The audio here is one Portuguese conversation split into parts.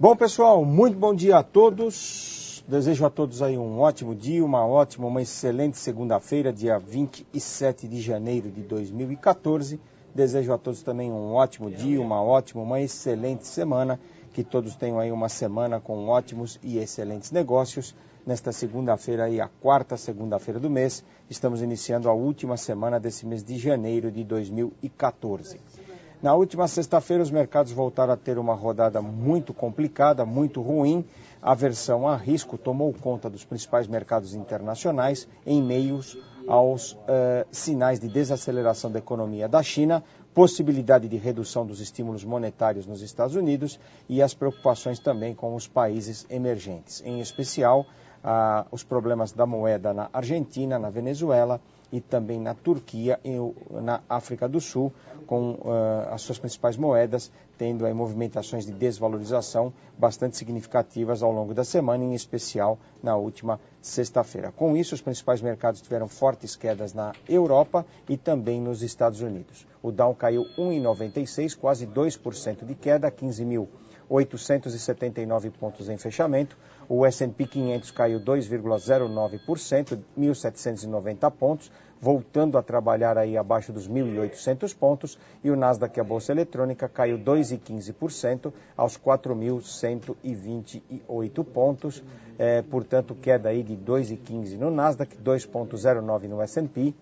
Bom, pessoal, muito bom dia a todos. Desejo a todos aí um ótimo dia, uma excelente segunda-feira, dia 27 de janeiro de 2014. Desejo a todos também um ótimo dia, uma excelente semana. Que todos tenham aí uma semana com ótimos e excelentes negócios. Nesta segunda-feira, aí, a quarta segunda-feira do mês, estamos iniciando a última semana desse mês de janeiro de 2014. Na última sexta-feira, os mercados voltaram a ter uma rodada muito complicada, muito ruim. A aversão a risco tomou conta dos principais mercados internacionais em meio aos sinais de desaceleração da economia da China, possibilidade de redução dos estímulos monetários nos Estados Unidos e as preocupações também com os países emergentes, em especial os problemas da moeda na Argentina, na Venezuela e também na Turquia e na África do Sul, com as suas principais moedas tendo aí movimentações de desvalorização bastante significativas ao longo da semana, em especial na última sexta-feira. Com isso, os principais mercados tiveram fortes quedas na Europa e também nos Estados Unidos. O Dow caiu 1,96, quase 2% de queda, 15.879 pontos em fechamento. O S&P 500 caiu 2,09%, 1.790 pontos, voltando a trabalhar aí abaixo dos 1.800 pontos. E o Nasdaq, a Bolsa Eletrônica, caiu 2,15% aos 4.128 pontos. Portanto, queda aí de 2,15 no Nasdaq, 2,09 no S&P.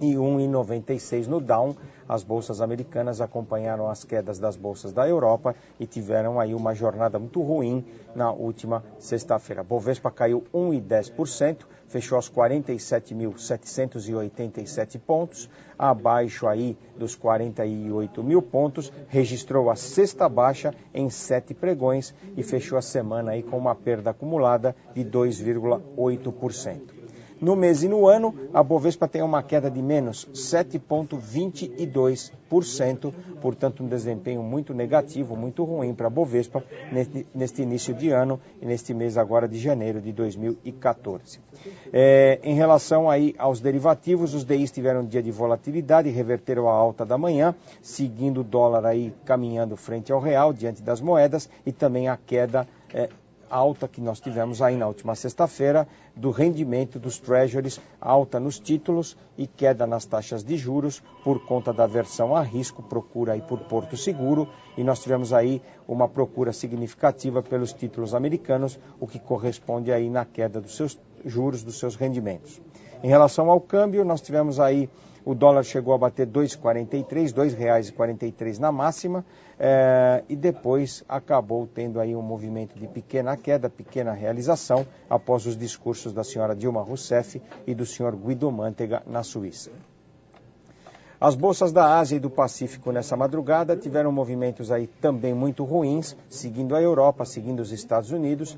E 1,96 no Dow. As bolsas americanas acompanharam as quedas das bolsas da Europa e tiveram aí uma jornada muito ruim na última sexta-feira. Bovespa caiu 1,10%, fechou aos 47.787 pontos, abaixo aí dos 48 mil pontos, registrou a sexta baixa em 7 pregões e fechou a semana aí com uma perda acumulada de 2,8%. No mês e no ano, a Bovespa tem uma queda de menos 7,22%, portanto um desempenho muito negativo, muito ruim para a Bovespa neste início de ano e neste mês agora de janeiro de 2014. Em relação aí aos derivativos, os DIs tiveram um dia de volatilidade e reverteram a alta da manhã, seguindo o dólar aí caminhando frente ao real diante das moedas e também a queda alta que nós tivemos aí na última sexta-feira do rendimento dos treasuries, alta nos títulos e queda nas taxas de juros por conta da aversão a risco, procura aí por Porto Seguro, e nós tivemos aí uma procura significativa pelos títulos americanos, o que corresponde aí na queda dos seus juros, dos seus rendimentos. Em relação ao câmbio, nós tivemos aí o dólar chegou a bater 2,43, R$ 2,43 na máxima, e depois acabou tendo aí um movimento de pequena queda, pequena realização, após os discursos da senhora Dilma Rousseff e do senhor Guido Mantega na Suíça. As bolsas da Ásia e do Pacífico nessa madrugada tiveram movimentos aí também muito ruins, seguindo a Europa, seguindo os Estados Unidos,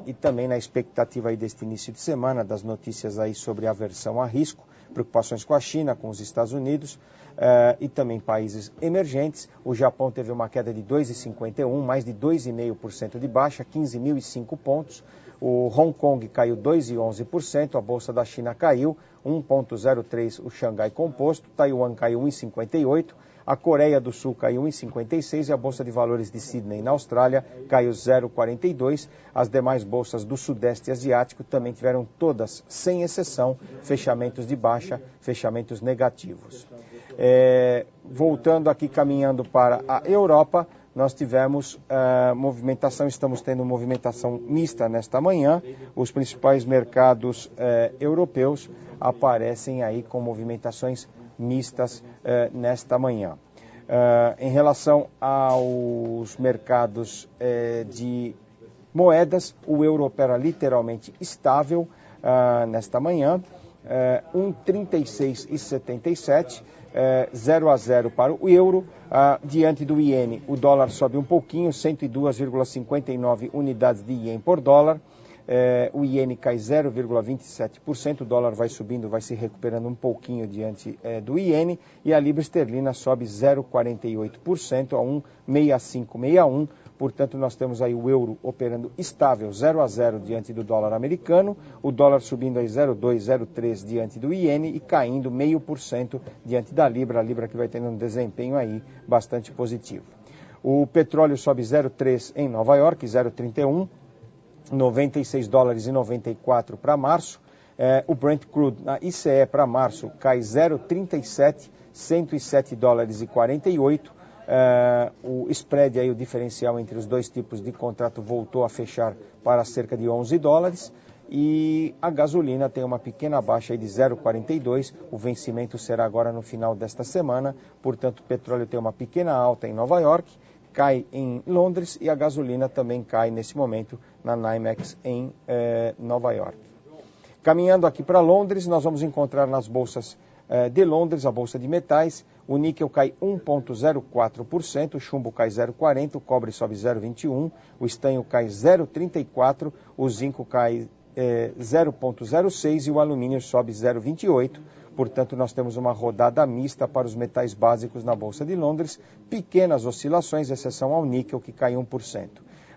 e também na expectativa aí deste início de semana, das notícias aí sobre aversão a risco, preocupações com a China, com os Estados Unidos e também países emergentes. O Japão teve uma queda de 2,51, mais de 2,5% de baixa, 15.005 pontos. O Hong Kong caiu 2,11%, a Bolsa da China caiu 1,03%, o Xangai Composto, Taiwan caiu 1,58%, a Coreia do Sul caiu 1,56% e a Bolsa de Valores de Sydney, na Austrália, caiu 0,42%. As demais bolsas do Sudeste Asiático também tiveram todas, sem exceção, fechamentos de baixa, fechamentos negativos. Voltando aqui, caminhando para a Europa, nós tivemos estamos tendo movimentação mista nesta manhã. Os principais mercados europeus aparecem aí com movimentações mistas nesta manhã. Em relação aos mercados de moedas, o euro opera literalmente estável nesta manhã, 1,3677, 0 a 0 para o euro. Diante do iene, o dólar sobe um pouquinho, 102,59 unidades de ien por dólar. O iene cai 0,27%, o dólar vai subindo, vai se recuperando um pouquinho diante do iene, e a libra esterlina sobe 0,48% a 1,6561. Portanto, nós temos aí o euro operando estável, 0 a 0 diante do dólar americano, o dólar subindo aí 0,2, 0,3 diante do iene e caindo 0,5% diante da libra, a libra que vai tendo um desempenho aí bastante positivo. O petróleo sobe 0,3 em Nova York, 0,31, 96 dólares e 94 para março. O Brent Crude na ICE para março cai 0,37, 107 dólares e 48. O spread, aí, o diferencial entre os dois tipos de contrato, voltou a fechar para cerca de 11 dólares. E a gasolina tem uma pequena baixa aí de 0,42, o vencimento será agora no final desta semana, portanto o petróleo tem uma pequena alta em Nova York, cai em Londres e a gasolina também cai nesse momento na NYMEX em Nova York. Caminhando aqui para Londres, nós vamos encontrar nas bolsas de Londres, a bolsa de metais, o níquel cai 1,04%, o chumbo cai 0,40%, o cobre sobe 0,21%, o estanho cai 0,34%, o zinco cai 0,06% e o alumínio sobe 0,28%. Portanto, nós temos uma rodada mista para os metais básicos na Bolsa de Londres, pequenas oscilações, exceção ao níquel, que cai 1%.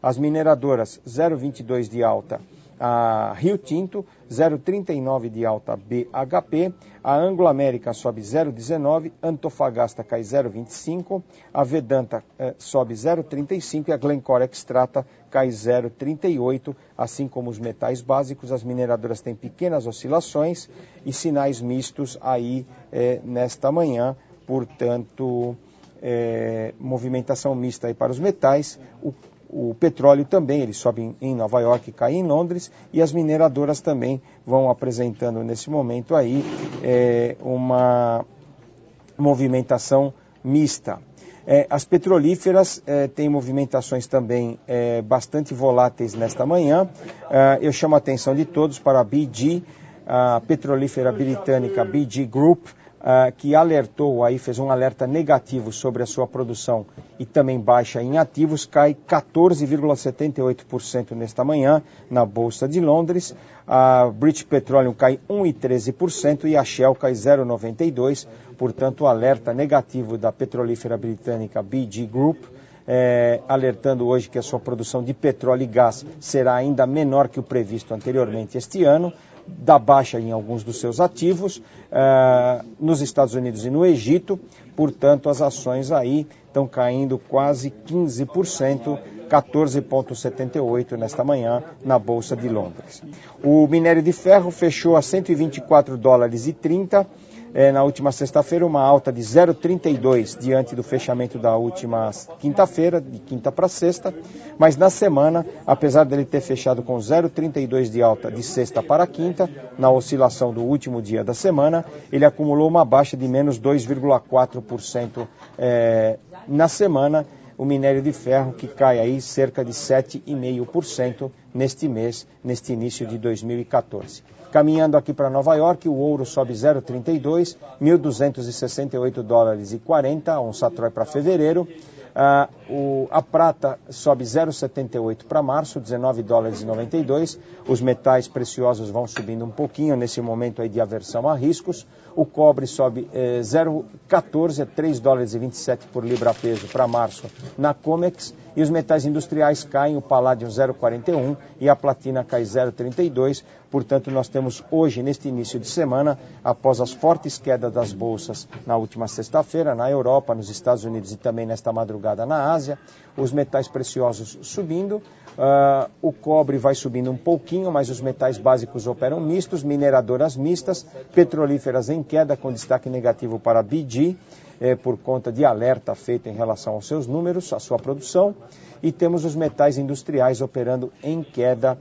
As mineradoras, 0,22% de alta a Rio Tinto, 0,39% de alta BHP, a Anglo América sobe 0,19%, Antofagasta cai 0,25%, a Vedanta sobe 0,35% e a Glencore Extrata cai 0,38%, assim como os metais básicos. As mineradoras têm pequenas oscilações e sinais mistos aí nesta manhã, portanto, movimentação mista aí para os metais. O petróleo também, ele sobe em Nova York e cai em Londres, e as mineradoras também vão apresentando nesse momento aí uma movimentação mista. As petrolíferas têm movimentações também bastante voláteis nesta manhã. Eu chamo a atenção de todos para a BG, a petrolífera britânica BG Group, que alertou, aí fez um alerta negativo sobre a sua produção e também baixa em ativos, cai 14,78% nesta manhã na Bolsa de Londres. A British Petroleum cai 1,13% e a Shell cai 0,92%. Portanto, o alerta negativo da petrolífera britânica BG Group, alertando hoje que a sua produção de petróleo e gás será ainda menor que o previsto anteriormente este ano, da baixa em alguns dos seus ativos, nos Estados Unidos e no Egito. Portanto, as ações aí estão caindo quase 15%, 14,78% nesta manhã na Bolsa de Londres. O minério de ferro fechou a 124 dólares e 30 na última sexta-feira, uma alta de 0,32 diante do fechamento da última quinta-feira, de quinta para sexta, mas na semana, apesar dele ter fechado com 0,32 de alta de sexta para quinta, na oscilação do último dia da semana, ele acumulou uma baixa de menos 2,4% na semana. O minério de ferro que cai aí cerca de 7,5% neste mês, neste início de 2014. Caminhando aqui para Nova York, o ouro sobe 0,32, 1.268 dólares e 40, onça Troy para fevereiro. A prata sobe 0,78 para março, 19 dólares e 92. Os metais preciosos vão subindo um pouquinho nesse momento aí de aversão a riscos. O cobre sobe 0,14, 3 dólares e 27 por libra-peso para março na COMEX. E os metais industriais caem, o paládio 0,41 e a platina cai 0,32. Portanto, nós temos hoje, neste início de semana, após as fortes quedas das bolsas na última sexta-feira, na Europa, nos Estados Unidos e também nesta madrugada na Ásia, os metais preciosos subindo, o cobre vai subindo um pouquinho, mas os metais básicos operam mistos, mineradoras mistas, petrolíferas em queda, com destaque negativo para a BG, por conta de alerta feito em relação aos seus números, à sua produção, e temos os metais industriais operando em queda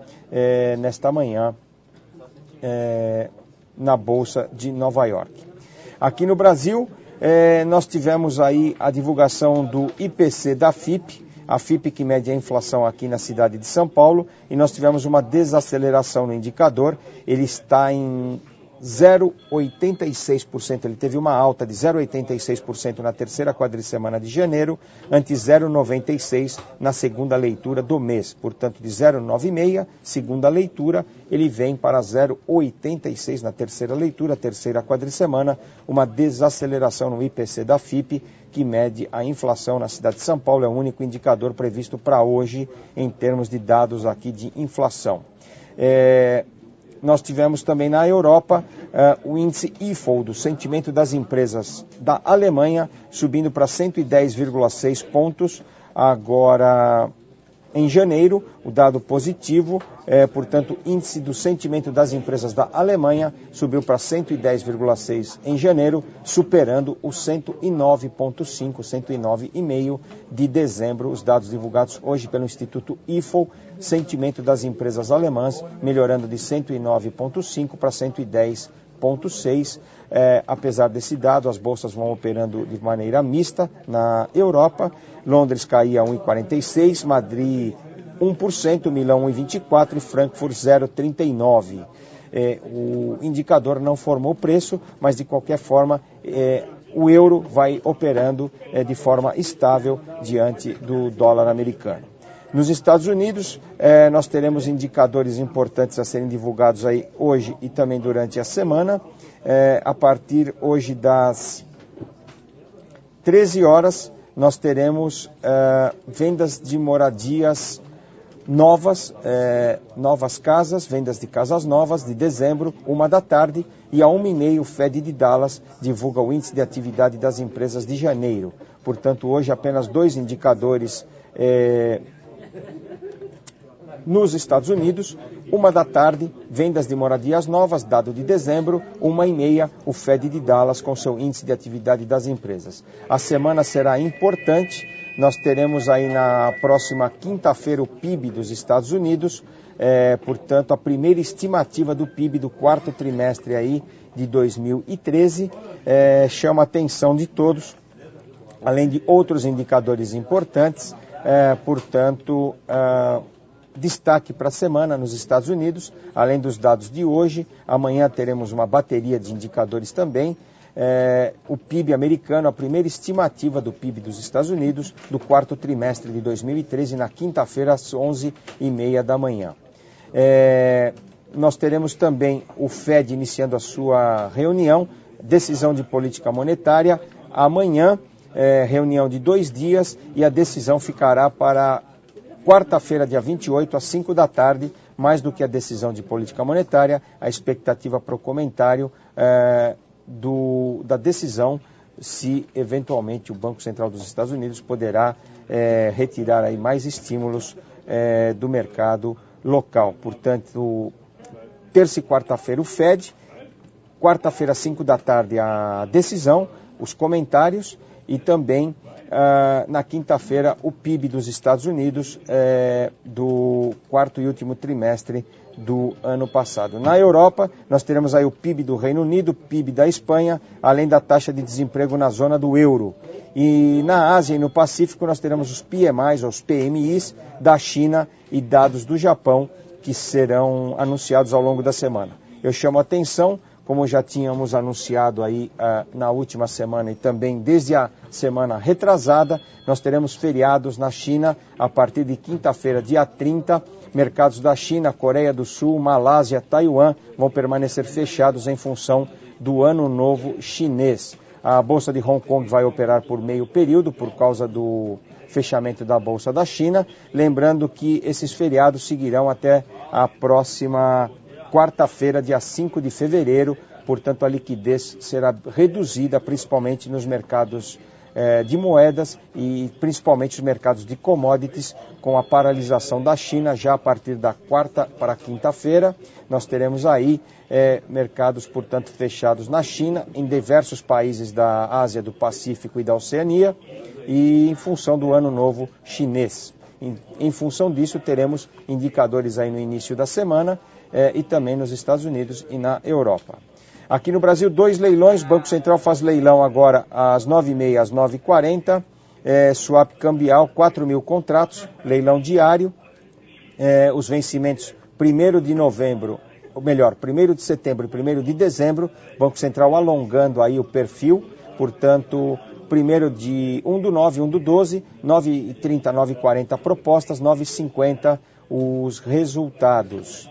nesta manhã na Bolsa de Nova York. Aqui no Brasil, nós tivemos aí a divulgação do IPC da FIPE, a FIPE que mede a inflação aqui na cidade de São Paulo, e nós tivemos uma desaceleração no indicador. Ele está em 0,86%, ele teve uma alta de 0,86% na terceira quadricemana de janeiro, ante 0,96% na segunda leitura do mês. Portanto, de 0,96%, segunda leitura, ele vem para 0,86% na terceira leitura, terceira quadricemana, uma desaceleração no IPC da FIPE, que mede a inflação na cidade de São Paulo, é o único indicador previsto para hoje em termos de dados aqui de inflação. Nós tivemos também na Europa o índice IFO, do sentimento das empresas da Alemanha, subindo para 110,6 pontos, Agora, em janeiro, o dado positivo, portanto, índice do sentimento das empresas da Alemanha subiu para 110,6 em janeiro, superando o 109,5, 109,5 de dezembro. Os dados divulgados hoje pelo Instituto IFO, sentimento das empresas alemãs melhorando de 109,5 para 110,6. Apesar desse dado, as bolsas vão operando de maneira mista na Europa. Londres caía 1,46, Madrid 1%, Milão 1,24 e Frankfurt 0,39. O indicador não formou preço, mas de qualquer forma o euro vai operando de forma estável diante do dólar americano. Nos Estados Unidos, nós teremos indicadores importantes a serem divulgados aí hoje e também durante a semana. A partir hoje das 13 horas, nós teremos vendas de moradias novas, novas casas, vendas de casas novas de dezembro, 1 da tarde, e a 1h30 o Fed de Dallas divulga o índice de atividade das empresas de janeiro. Portanto, hoje apenas 2 indicadores nos Estados Unidos, 1 da tarde, vendas de moradias novas, dado de dezembro, 1h30, o Fed de Dallas com seu índice de atividade das empresas. A semana será importante, nós teremos aí na próxima quinta-feira o PIB dos Estados Unidos, portanto a primeira estimativa do PIB do quarto trimestre aí de 2013, chama a atenção de todos, além de outros indicadores importantes, portanto... Destaque para a semana nos Estados Unidos, além dos dados de hoje, amanhã teremos uma bateria de indicadores também. O PIB americano, a primeira estimativa do PIB dos Estados Unidos do quarto trimestre de 2013, na quinta-feira às 11h30 da manhã. Nós teremos também o Fed iniciando a sua reunião, decisão de política monetária, amanhã, reunião de 2 dias, e a decisão ficará para quarta-feira, dia 28, às 5 da tarde, mais do que a decisão de política monetária, a expectativa para o comentário da decisão, se eventualmente o Banco Central dos Estados Unidos poderá retirar aí mais estímulos do mercado local. Portanto, terça e quarta-feira o Fed, quarta-feira, às 5 da tarde, a decisão, os comentários, e também na quinta-feira o PIB dos Estados Unidos do quarto e último trimestre do ano passado. Na Europa, nós teremos aí o PIB do Reino Unido, PIB da Espanha, além da taxa de desemprego na zona do euro. E na Ásia e no Pacífico nós teremos os PMIs, ou os PMIs da China e dados do Japão, que serão anunciados ao longo da semana. Eu chamo a atenção, como já tínhamos anunciado aí na última semana e também desde a semana retrasada, nós teremos feriados na China a partir de quinta-feira, dia 30. Mercados da China, Coreia do Sul, Malásia, Taiwan vão permanecer fechados em função do Ano Novo Chinês. A Bolsa de Hong Kong vai operar por meio período por causa do fechamento da Bolsa da China. Lembrando que esses feriados seguirão até a próxima quarta-feira, dia 5 de fevereiro, portanto a liquidez será reduzida principalmente nos mercados de moedas e principalmente os mercados de commodities, com a paralisação da China já a partir da quarta para quinta-feira. Nós teremos aí mercados, portanto, fechados na China, em diversos países da Ásia, do Pacífico e da Oceania, e em função do Ano Novo Chinês. Em função disso, teremos indicadores aí no início da semana, e também nos Estados Unidos e na Europa. Aqui no Brasil, 2 leilões, Banco Central faz leilão agora às 9h30, às 9h40, swap cambial, 4.000 contratos, leilão diário, os vencimentos 1º de novembro, ou melhor, 1º de setembro e 1º de dezembro, Banco Central alongando aí o perfil, portanto, 1º de 1 do 9, 1 do 12, 9h30, 9h40 propostas, 9h50 os resultados.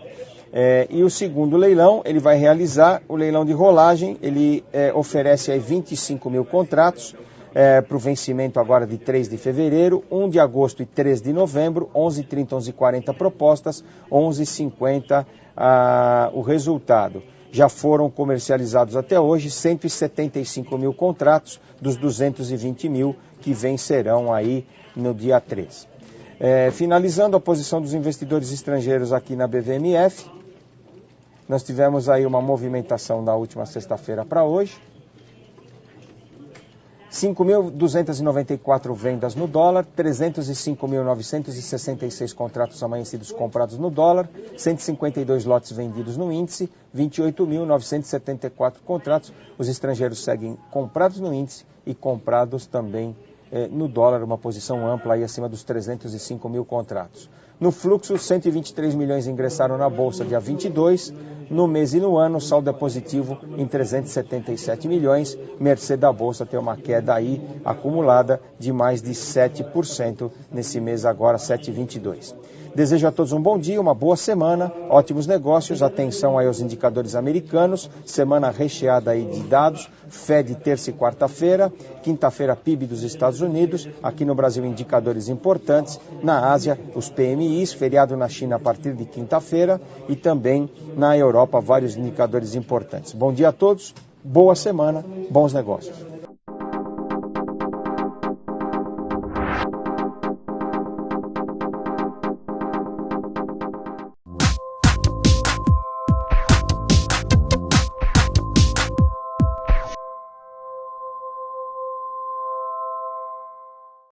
E o segundo leilão, ele vai realizar o leilão de rolagem, ele oferece aí 25.000 contratos, para o vencimento agora de 3 de fevereiro, 1 de agosto e 3 de novembro, 11h30, 11h40 propostas, 11h50 o resultado. Já foram comercializados até hoje 175 mil contratos dos 220 mil que vencerão aí no dia 13. Finalizando a posição dos investidores estrangeiros aqui na BVMF, nós tivemos aí uma movimentação da última sexta-feira para hoje. 5.294 vendas no dólar, 305.966 contratos amanhecidos comprados no dólar, 152 lotes vendidos no índice, 28.974 contratos. Os estrangeiros seguem comprados no índice e comprados também no dólar, uma posição ampla aí acima dos 305 mil contratos. No fluxo, 123 milhões ingressaram na Bolsa dia 22, no mês e no ano o saldo é positivo em 377 milhões, mercê da Bolsa tem uma queda aí acumulada de mais de 7% nesse mês agora, 7,22. Desejo a todos um bom dia, uma boa semana, ótimos negócios, atenção aí aos indicadores americanos, semana recheada aí de dados, Fed terça e quarta-feira, quinta-feira PIB dos Estados Unidos, aqui no Brasil indicadores importantes, na Ásia os PMIs, feriado na China a partir de quinta-feira e também na Europa vários indicadores importantes. Bom dia a todos, boa semana, bons negócios.